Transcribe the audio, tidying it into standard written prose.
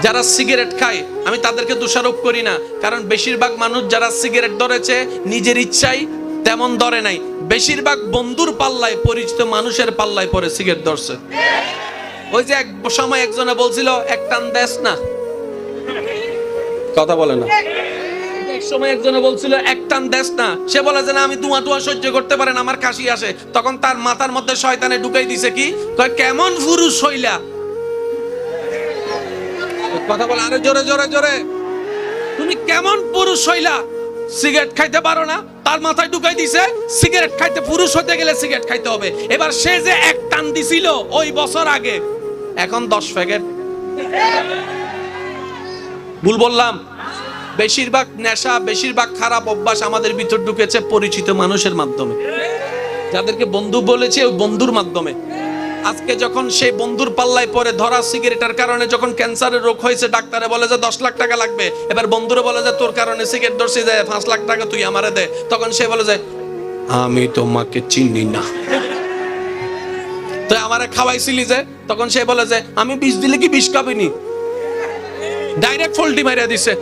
যারা সিগারেট খায় আমি তাদেরকে দোষারোপ করি না, কারণ বেশিরভাগ মানুষ যারা সিগারেট ধরেছে নিজের ইচ্ছাই তেমন ধরে নাই, বেশিরভাগ বন্ধুর পাল্লায়, পরিচিত মানুষের পাল্লায় পরে সিগারেট ধরছে। ওই যে এক সময় একজনে বলছিল এক টান দেশ না, কথা বলে না, এক সময় একজনে বলছিল এক টান দেশ না, সে বলে যে না আমি ধোঁয়া টোয়া সহ্য করতে পারেন, আমার কাশি আসে। তখন তার মাথার মধ্যে শয়তানে ঢুকাই দিছে কি, কয় কেমন পুরুষ হইলা, কথা বলে আরে জোরে জোরে জোরে, তুমি কেমন পুরুষ হইলা, সিগারেট খাইতে পারো না। তার মাথায় ঢুকাই দিছে সিগারেট খাইতে, পুরুষ হতে গেলে সিগারেট খাইতে হবে। এবার সে যে এক টান দিছিল ওই বছর আগে, এখন 10 প্যাকেট। ভুল বললাম? বেশিরভাগ নেশা, বেশিরভাগ খারাপ অভ্যাস আমাদের ভিতর ঢুকেছে পরিচিত মানুষের মাধ্যমে, যাদেরকে বন্ধু বলেছে ওই বন্ধুর মাধ্যমে। আজকে যখন সেই বন্ধুর পাল্লায় পরে ধরা, সিগারেটের কারণে যখন ক্যান্সারের রোগ হয়েছে, ডাক্তারে বলে যে 10 লাখ টাকা লাগবে, এবার বন্ধুরে বলে যে তোর কারণে সিগারেট ধরছি, যায় 5 লাখ টাকা তুই আমারে দে। তখন সে বলে যে আমি তোমাকে চিনি না, তুই আমারে খাওয়াইছিলি যে। তখন সে বলে যে আমি বিষ দিলে কি বিষ খাবিনি, ডাইরেক্ট ফল্টি মারিয়া দিছে।